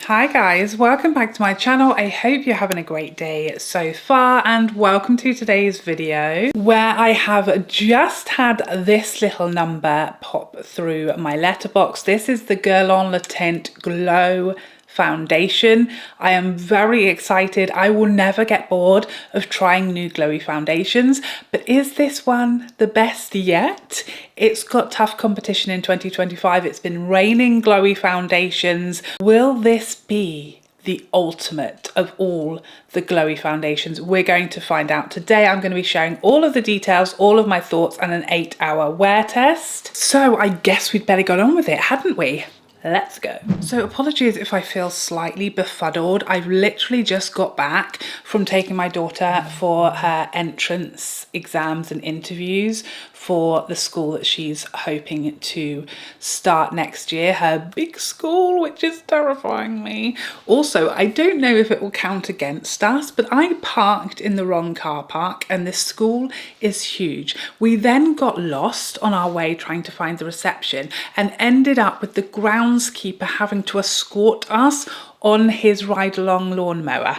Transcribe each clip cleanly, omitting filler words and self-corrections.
Hi guys, welcome back to my channel. I hope you're having a great day so far and welcome to today's video where I have just had this little number pop through my letterbox. This is the Guerlain Teint Glow foundation. I am very excited. I will never get bored of trying new glowy foundations, but is this one the best yet? It's got tough competition in 2025. It's been raining glowy foundations. Will this be the ultimate of all the glowy foundations? We're going to find out today. I'm going to be sharing all of the details, all of my thoughts, and an 8-hour wear test. So I guess we'd better get on with it, hadn't we? Let's go. So apologies if I feel slightly befuddled. I've literally just got back from taking my daughter for her entrance exams and interviews for the school that she's hoping to start next year, her big school, which is terrifying me. Also, I don't know if it will count against us, but I parked in the wrong car park and this school is huge. We then got lost on our way trying to find the reception and ended up with the groundskeeper having to escort us on his ride-along lawnmower.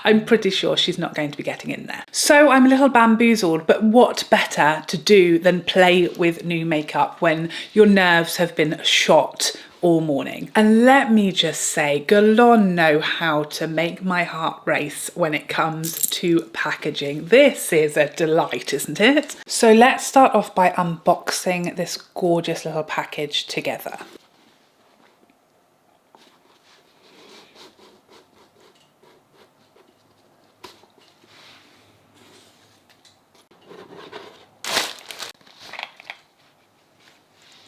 I'm pretty sure she's not going to be getting in there. So I'm a little bamboozled, but what better to do than play with new makeup when your nerves have been shot all morning? And let me just say, Guerlain know how to make my heart race when it comes to packaging. This is a delight, isn't it? So let's start off by unboxing this gorgeous little package together.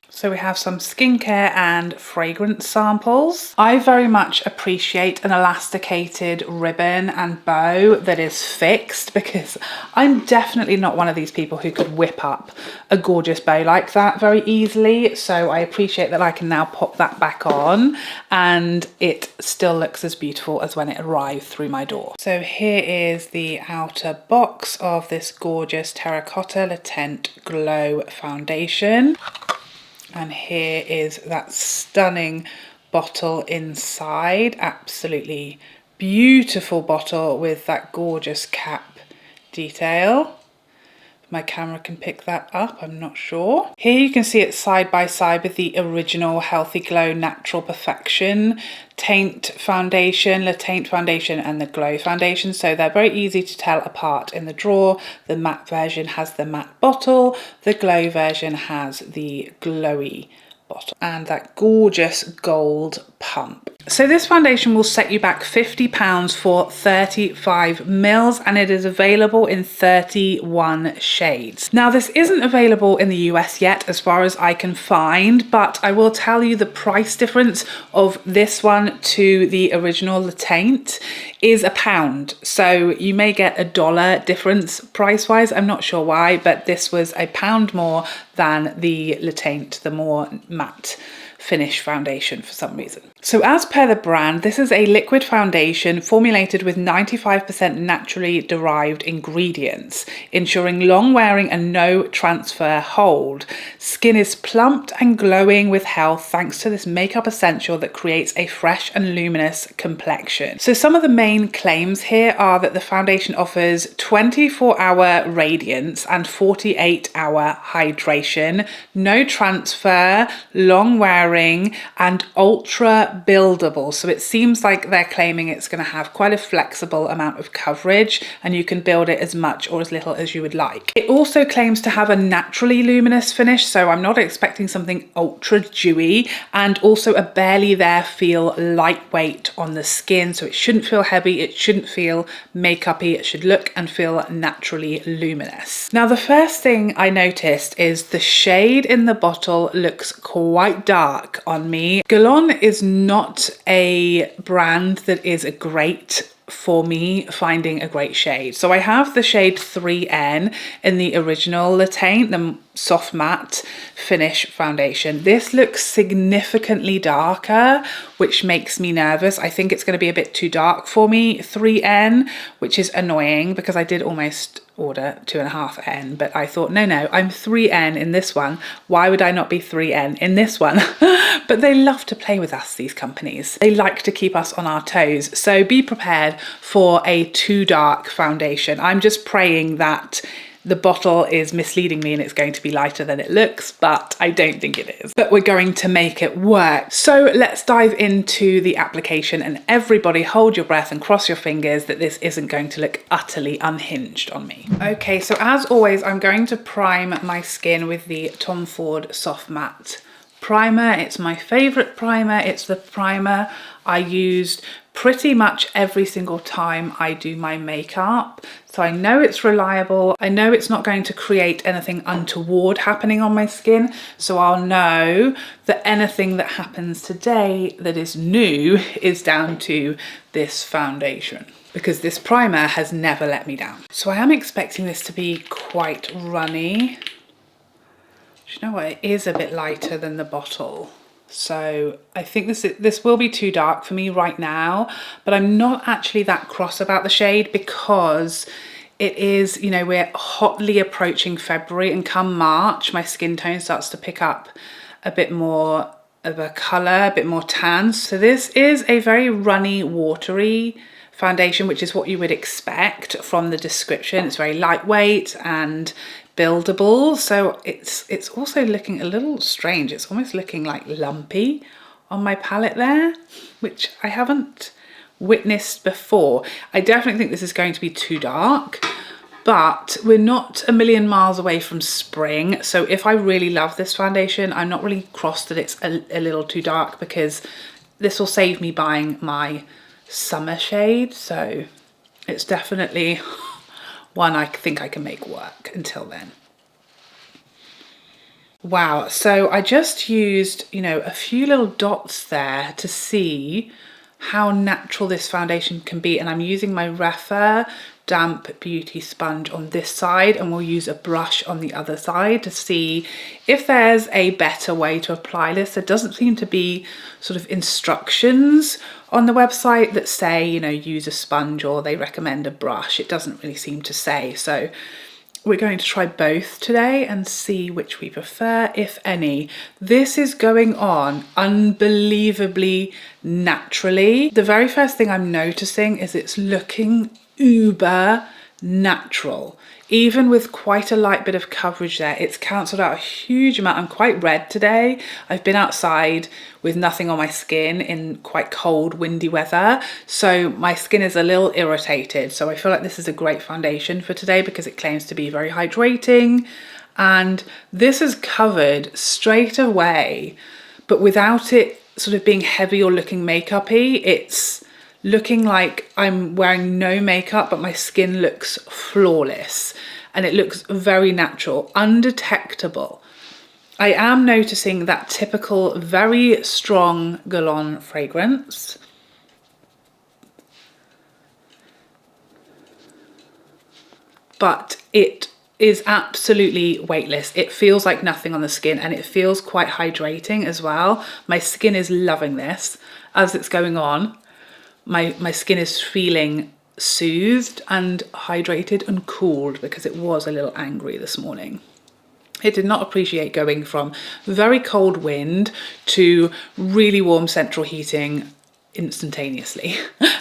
So we have some skincare and fragrance samples. I very much appreciate an elasticated ribbon and bow that is fixed because I'm definitely not one of these people who could whip up a gorgeous bow like that very easily. So I appreciate that I can now pop that back on and it still looks as beautiful as when it arrived through my door. So here is the outer box of this gorgeous Terracotta Le Teint Glow foundation. And here is that stunning bottle inside. Absolutely beautiful bottle with that gorgeous cap detail. My camera can pick that up, I'm not sure. Here you can see it side by side with the original Healthy Glow Natural Perfection Teint Foundation, Le Teint Foundation and the Glow Foundation. So they're very easy to tell apart in the drawer. The matte version has the matte bottle. The Glow version has the glowy bottle and that gorgeous gold pump. So this foundation will set you back £50 for 35 mils and it is available in 31 shades. Now this isn't available in the US yet as far as I can find, but I will tell you the price difference of this one to the original Le Teint is £1. So you may get $1 difference price wise. I'm not sure why, but this was £1 more than the Le Teint, the more matte finish foundation for some reason. So as per the brand, this is a liquid foundation formulated with 95% naturally derived ingredients, ensuring long wearing and no transfer hold. Skin is plumped and glowing with health thanks to this makeup essential that creates a fresh and luminous complexion. So some of the main claims here are that the foundation offers 24-hour radiance and 48-hour hydration, no transfer, long wearing, and ultra buildable. So it seems like they're claiming it's going to have quite a flexible amount of coverage and you can build it as much or as little as you would like. It also claims to have a naturally luminous finish, so I'm not expecting something ultra dewy, and also a barely there feel lightweight on the skin. So it shouldn't feel heavy, it shouldn't feel makeup-y, it should look and feel naturally luminous. Now the first thing I noticed is the shade in the bottle looks quite dark on me. Guerlain is not a brand that is a great for me finding a great shade. So I have the shade 3N in the original Le Teint, the soft matte finish foundation. This looks significantly darker, which makes me nervous. I think it's going to be a bit too dark for me, 3N, which is annoying because I did almost order 2.5N, but I thought, no, I'm 3N in this one. Why would I not be 3N in this one? But they love to play with us, these companies. They like to keep us on our toes. So be prepared for a too dark foundation. I'm just praying that the bottle is misleading me and it's going to be lighter than it looks, but I don't think it is. But we're going to make it work. So let's dive into the application, and everybody hold your breath and cross your fingers that this isn't going to look utterly unhinged on me. Okay, so as always, I'm going to prime my skin with the Tom Ford Soft Matte Primer. It's my favorite primer. It's the primer I used pretty much every single time I do my makeup. So I know it's reliable. I know it's not going to create anything untoward happening on my skin. So I'll know that anything that happens today that is new is down to this foundation, because this primer has never let me down. So I am expecting this to be quite runny. Do you know what? It is a bit lighter than the bottle. So I think this will be too dark for me right now, but I'm not actually that cross about the shade because it is, you know, we're hotly approaching February, and come March, my skin tone starts to pick up a bit more of a colour, a bit more tan. So this is a very runny, watery foundation, which is what you would expect from the description. It's very lightweight and buildable, so it's also looking a little strange. It's almost looking like lumpy on my palette there, which I haven't witnessed before. I definitely think this is going to be too dark, but we're not a million miles away from spring, so if I really love this foundation, I'm not really cross that it's a little too dark, because this will save me buying my summer shade. So it's definitely one I think I can make work until then. Wow, so I just used, you know, a few little dots there to see how natural this foundation can be, and I'm using my Rephr damp beauty sponge on this side, and we'll use a brush on the other side to see if there's a better way to apply this. There doesn't seem to be sort of instructions on the website that say, you know, use a sponge or they recommend a brush. It doesn't really seem to say. So we're going to try both today and see which we prefer, if any. This is going on unbelievably naturally. The very first thing I'm noticing is it's looking uber natural. Even with quite a light bit of coverage there, it's cancelled out a huge amount. I'm quite red today. I've been outside with nothing on my skin in quite cold, windy weather, so my skin is a little irritated. So I feel like this is a great foundation for today because it claims to be very hydrating, and this is covered straight away, but without it sort of being heavy or looking makeup-y. It's looking like I'm wearing no makeup, but my skin looks flawless and it looks very natural, undetectable. I am noticing that typical very strong Guerlain fragrance. But it is absolutely weightless. It feels like nothing on the skin, and it feels quite hydrating as well. My skin is loving this as it's going on. My skin is feeling soothed and hydrated and cooled because it was a little angry this morning. It did not appreciate going from very cold wind to really warm central heating instantaneously.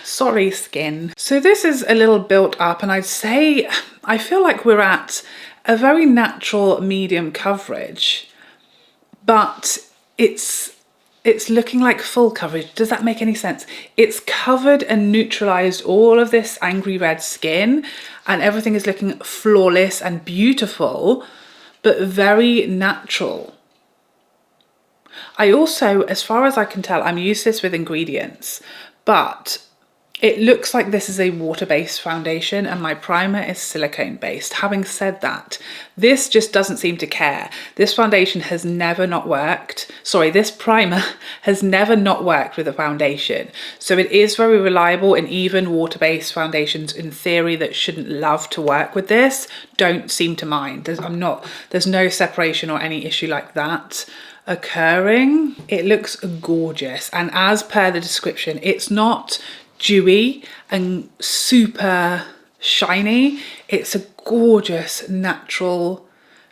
Sorry, skin. So this is a little built up, and I'd say I feel like we're at a very natural medium coverage, but it's looking like full coverage. Does that make any sense? It's covered and neutralized all of this angry red skin, and everything is looking flawless and beautiful, but very natural. I also, as far as I can tell, I'm useless with ingredients, but It looks like this is a water-based foundation and my primer is silicone-based. Having said that, this just doesn't seem to care. This foundation has never not worked. Sorry, this primer has never not worked with a foundation. So it is very reliable, and even water-based foundations in theory that shouldn't love to work with this don't seem to mind. There's no separation or any issue like that occurring. It looks gorgeous, and as per the description, it's not dewy and super shiny. It's a gorgeous natural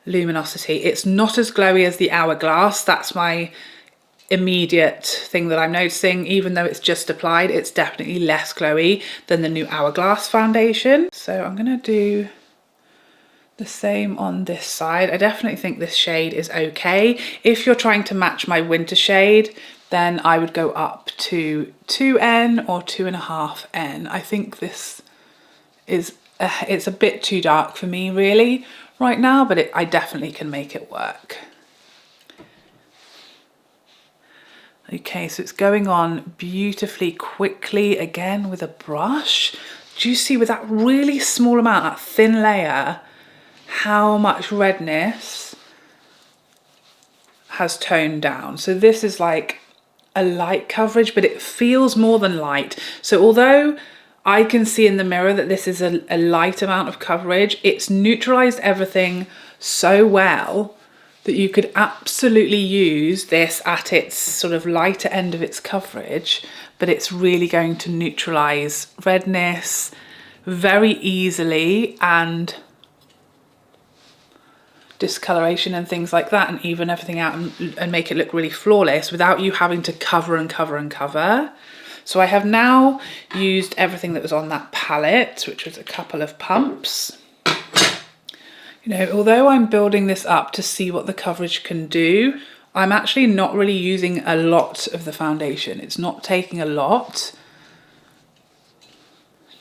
luminosity. It's not as glowy as the Hourglass. That's my immediate thing that I'm noticing. Even though it's just applied, it's definitely less glowy than the new Hourglass foundation. So I'm gonna do the same on this side. I definitely think this shade is okay. If you're trying to match my winter shade, then I would go up to 2N or 2.5N. I think this is, it's a bit too dark for me really right now, but I definitely can make it work. Okay, so it's going on beautifully quickly again with a brush. Do you see with that really small amount, that thin layer, how much redness has toned down? So this is like a light coverage, but it feels more than light. So although I can see in the mirror that this is a light amount of coverage, it's neutralized everything so well that you could absolutely use this at its sort of lighter end of its coverage, but it's really going to neutralize redness very easily, and discoloration and things like that, and even everything out and make it look really flawless without you having to cover and cover and cover. So I have now used everything that was on that palette, which was a couple of pumps. You know, although I'm building this up to see what the coverage can do, I'm actually not really using a lot of the foundation. It's not taking a lot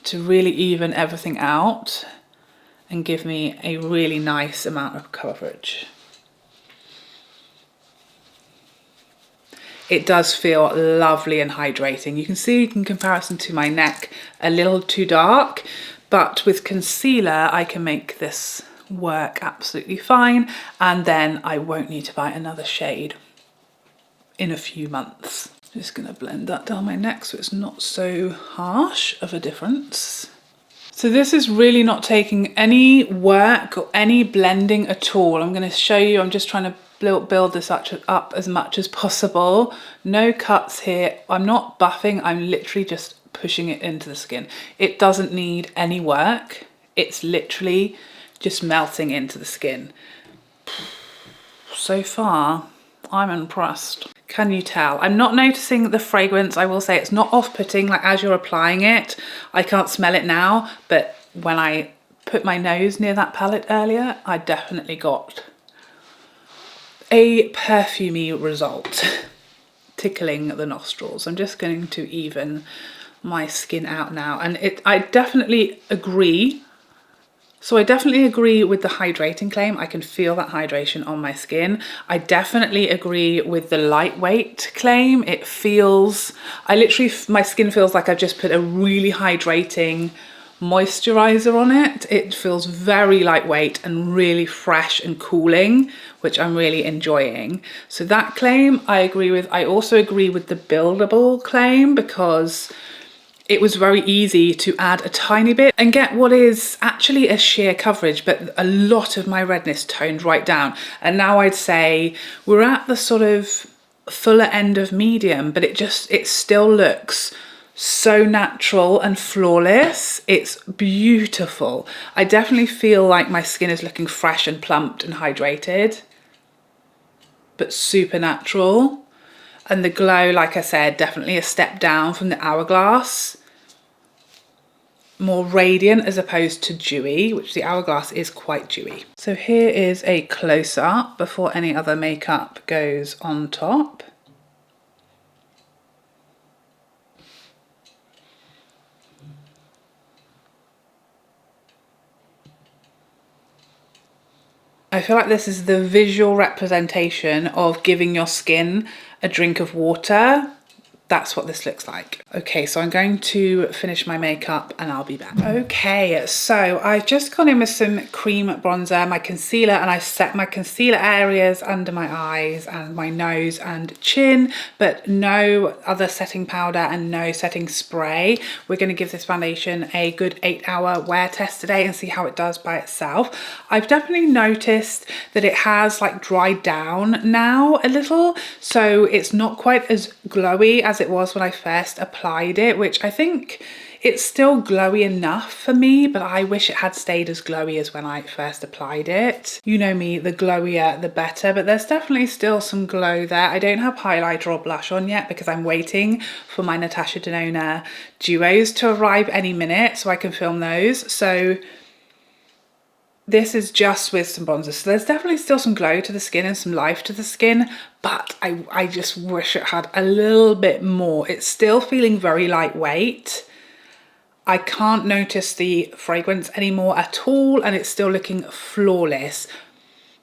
to really even everything out and give me a really nice amount of coverage. It does feel lovely and hydrating. You can see in comparison to my neck, a little too dark, but with concealer, I can make this work absolutely fine. And then I won't need to buy another shade in a few months. Just gonna blend that down my neck so it's not so harsh of a difference. So this is really not taking any work or any blending at all. I'm going to show you, I'm just trying to build this up as much as possible. No cuts here. I'm not buffing, I'm literally just pushing it into the skin. It doesn't need any work. It's literally just melting into the skin. So far, I'm impressed. Can you tell? I'm not noticing the fragrance. I will say it's not off-putting, like as you're applying it. I can't smell it now, but when I put my nose near that palette earlier, I definitely got a perfumey result, tickling the nostrils. I'm just going to even my skin out now, and I definitely agree. So I definitely agree with the hydrating claim. I can feel that hydration on my skin. I definitely agree with the lightweight claim. It feels, my skin feels like I've just put a really hydrating moisturizer on it. It feels very lightweight and really fresh and cooling, which I'm really enjoying. So that claim I agree with. I also agree with the buildable claim because it was very easy to add a tiny bit and get what is actually a sheer coverage, but a lot of my redness toned right down. And now I'd say we're at the sort of fuller end of medium, but it still looks so natural and flawless. It's beautiful. I definitely feel like my skin is looking fresh and plumped and hydrated, but super natural. And the glow, like I said, definitely a step down from the Hourglass. More radiant as opposed to dewy, which the Hourglass is quite dewy. So here is a close-up before any other makeup goes on top. I feel like this is the visual representation of giving your skin a drink of water. that's what this looks like. Okay, so I'm going to finish my makeup and I'll be back. Okay, so I've just gone in with some cream bronzer, my concealer, and I set my concealer areas under my eyes and my nose and chin, but no other setting powder and no setting spray. We're going to give this foundation a good 8-hour wear test today and see how it does by itself. I've definitely noticed that it has like dried down now a little, so it's not quite as glowy as it was when I first applied it, which I think it's still glowy enough for me, but I wish it had stayed as glowy as when I first applied it. You know me, the glowier the better, but there's definitely still some glow there. I don't have highlighter or blush on yet because I'm waiting for my Natasha Denona duos to arrive any minute so I can film those. So this is just with some bronzer. So there's definitely still some glow to the skin and some life to the skin, but I just wish it had a little bit more. It's still feeling very lightweight. I can't notice the fragrance anymore at all, and it's still looking flawless.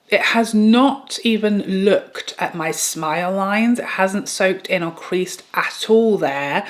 It has not even looked at my smile lines. It hasn't soaked in or creased at all there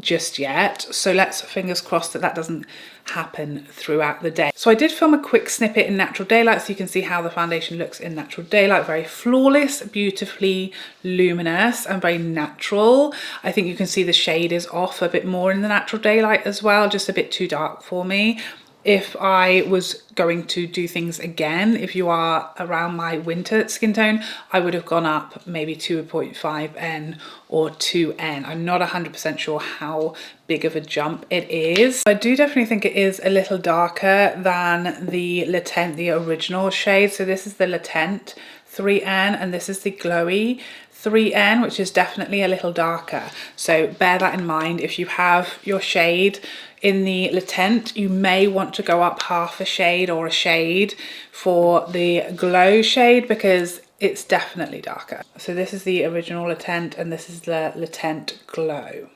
just yet. So let's fingers crossed that that doesn't happen throughout the day. So I did film a quick snippet in natural daylight so you can see how the foundation looks in natural daylight. Very flawless, beautifully luminous and very natural. I think you can see the shade is off a bit more in the natural daylight as well, just a bit too dark for me. If I was going to do things again, if you are around my winter skin tone, I would have gone up maybe 2.5N or 2N. I'm not 100% sure how big of a jump it is. I do definitely think it is a little darker than the Le Teint, the original shade. So this is the Le Teint 3N and this is the glowy 3N, which is definitely a little darker. So bear that in mind. If you have your shade in the Le Teint, you may want to go up half a shade or a shade for the glow shade because it's definitely darker. So this is the original Le Teint and this is the Le Teint Glow.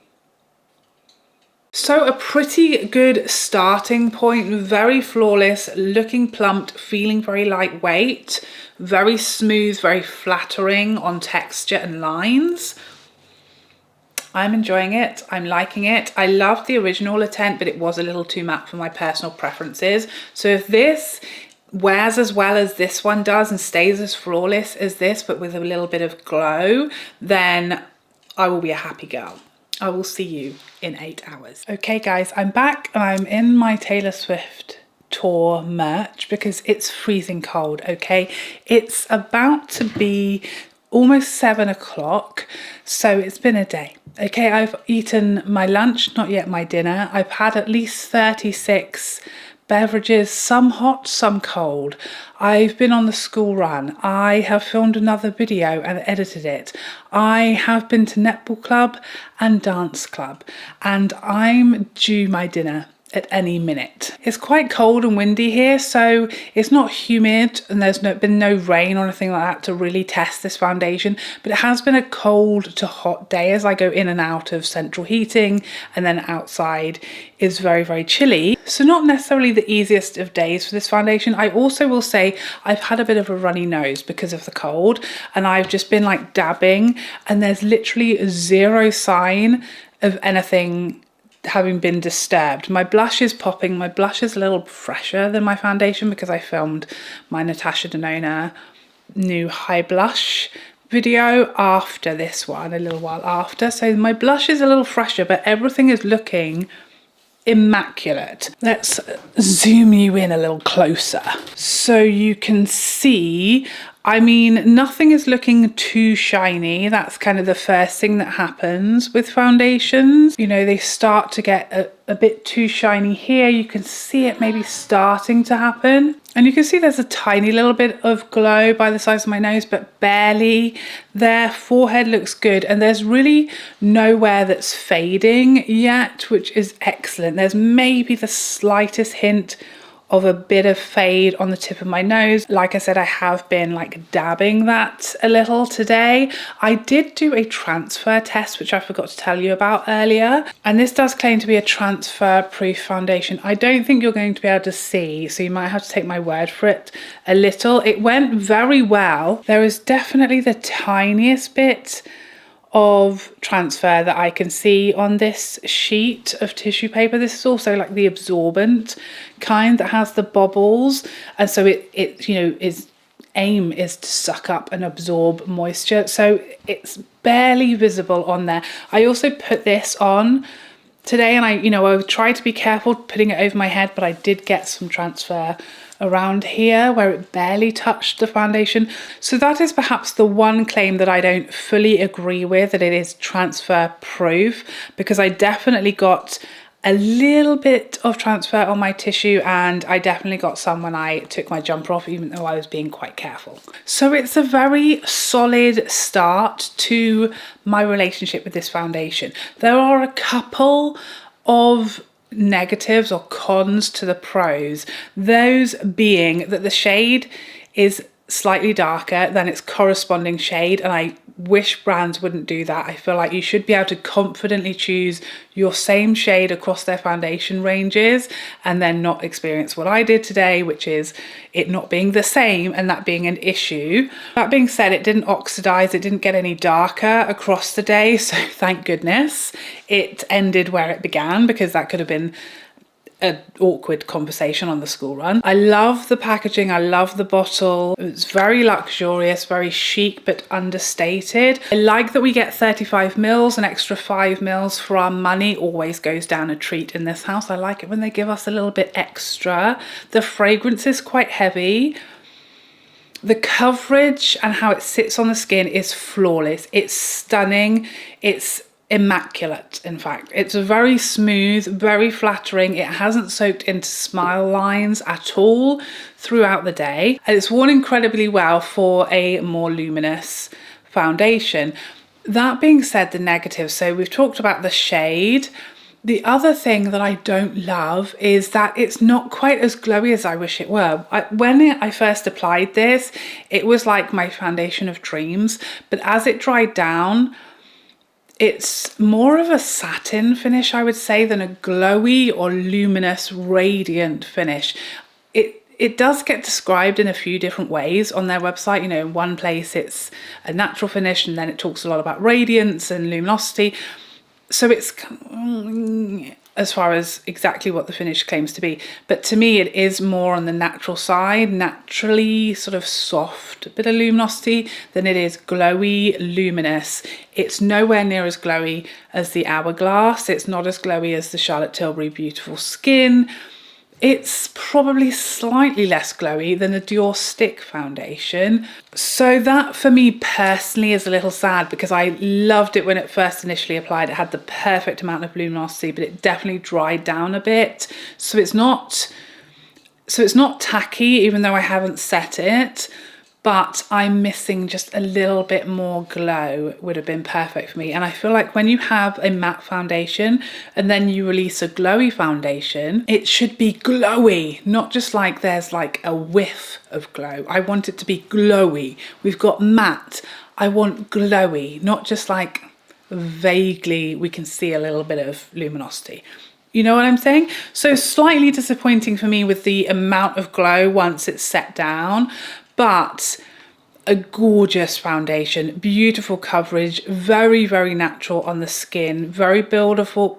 So a pretty good starting point, very flawless, looking plumped, feeling very lightweight, very smooth, very flattering on texture and lines. I'm enjoying it, I'm liking it. I loved the original Le Teint, but it was a little too matte for my personal preferences. So if this wears as well as this one does and stays as flawless as this, but with a little bit of glow, then I will be a happy girl. I will see you in 8 hours. Okay guys, I'm back and I'm in my Taylor Swift tour merch because it's freezing cold, okay? It's about to be almost 7 o'clock, so it's been a day. Okay, I've eaten my lunch, not yet my dinner. I've had at least 36 beverages, some hot, some cold. I've been on the school run. I have filmed another video and edited it. I have been to netball club and dance club, and I'm due my dinner at any minute. It's quite cold and windy here, so it's not humid and there's been no rain or anything like that to really test this foundation, but it has been a cold to hot day as I go in and out of central heating, and then outside is very, very chilly. So not necessarily the easiest of days for this foundation. I also will say I've had a bit of a runny nose because of the cold, and I've just been like dabbing, and there's literally zero sign of anything having been disturbed. My blush is popping. My blush is a little fresher than my foundation because I filmed my Natasha Denona new high blush video after this one, a little while after. So my blush is a little fresher, but everything is looking immaculate. Let's zoom you in a little closer so you can see. I mean, nothing is looking too shiny. That's kind of the first thing that happens with foundations. You know, they start to get a bit too shiny here. You can see it maybe starting to happen. And you can see there's a tiny little bit of glow by the size of my nose, but barely. Their forehead looks good, and there's really nowhere that's fading yet, which is excellent. There's maybe the slightest hint of a bit of fade on the tip of my nose. Like I said, I have been like dabbing that a little today. I did do a transfer test, which I forgot to tell you about earlier. And this does claim to be a transfer proof foundation. I don't think you're going to be able to see, so you might have to take my word for it a little. It went very well. There is definitely the tiniest bit of transfer that I can see on this sheet of tissue paper. This is also like the absorbent kind that has the bobbles, and so it you know, its aim is to suck up and absorb moisture, so it's barely visible on there. I also put this on today, and I tried to be careful putting it over my head, but I did get some transfer around here where it barely touched the foundation. So that is perhaps the one claim that I don't fully agree with, that it is transfer proof, because I definitely got a little bit of transfer on my tissue, and I definitely got some when I took my jumper off, even though I was being quite careful. So it's a very solid start to my relationship with this foundation. There are a couple of negatives or cons to the pros, those being that the shade is slightly darker than its corresponding shade, and I wish brands wouldn't do that. I feel like you should be able to confidently choose your same shade across their foundation ranges and then not experience what I did today, which is it not being the same and that being an issue. That being said, it didn't oxidize, it didn't get any darker across the day, so thank goodness it ended where it began, because that could have been an awkward conversation on the school run. I love the packaging, I love the bottle. It's very luxurious, very chic but understated. I like that we get 35 mils, an extra 5 mils for our money always goes down a treat in this house. I like it when they give us a little bit extra. The fragrance is quite heavy. The coverage and how it sits on the skin is flawless. It's stunning. It's immaculate, in fact. It's very smooth, very flattering. It hasn't soaked into smile lines at all throughout the day, and it's worn incredibly well for a more luminous foundation. That being said, the negatives, so we've talked about the shade. The other thing that I don't love is that it's not quite as glowy as I wish it were. When I first applied this, it was like my foundation of dreams, but as it dried down, it's more of a satin finish, I would say, than a glowy or luminous, radiant finish. It does get described in a few different ways on their website. You know, in one place it's a natural finish, and then it talks a lot about radiance and luminosity. So it's as far as exactly what the finish claims to be. But to me, it is more on the natural side, naturally sort of soft bit of luminosity than it is glowy, luminous. It's nowhere near as glowy as the Hourglass. It's not as glowy as the Charlotte Tilbury Beautiful Skin. It's probably slightly less glowy than the Dior Stick foundation. So that for me personally is a little sad, because I loved it when it first initially applied. It had the perfect amount of luminosity, but it definitely dried down a bit. So it's not tacky, even though I haven't set it, but I'm missing just a little bit more glow. Would have been perfect for me. And I feel like when you have a matte foundation and then you release a glowy foundation, it should be glowy, not just like there's like a whiff of glow. I want it to be glowy. We've got matte. I want glowy, not just like vaguely we can see a little bit of luminosity. You know what I'm saying? So slightly disappointing for me with the amount of glow once it's set down, but a gorgeous foundation, beautiful coverage, very, very natural on the skin, very buildable,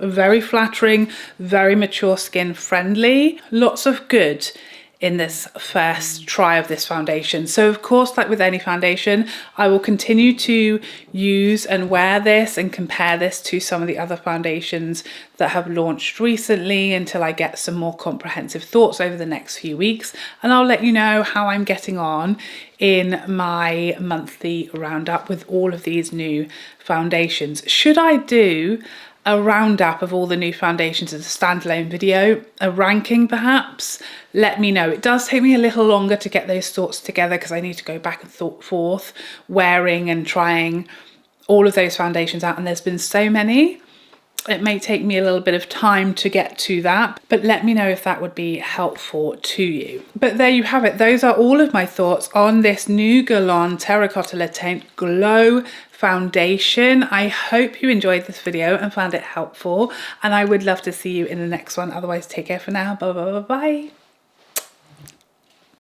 very flattering, very mature skin friendly. Lots of good in this first try of this foundation. So of course, like with any foundation, I will continue to use and wear this and compare this to some of the other foundations that have launched recently until I get some more comprehensive thoughts over the next few weeks. And I'll let you know how I'm getting on in my monthly roundup with all of these new foundations. Should I do a roundup of all the new foundations as a standalone video, a ranking perhaps? Let me know. It does take me a little longer to get those thoughts together because I need to go back and forth wearing and trying all of those foundations out, and there's been so many. It may take me a little bit of time to get to that, but let me know if that would be helpful to you. But there you have it. Those are all of my thoughts on this new Guerlain Terracotta Le Teint Glow foundation. I hope you enjoyed this video and found it helpful, and I would love to see you in the next one. Otherwise, take care for now. Bye bye bye bye.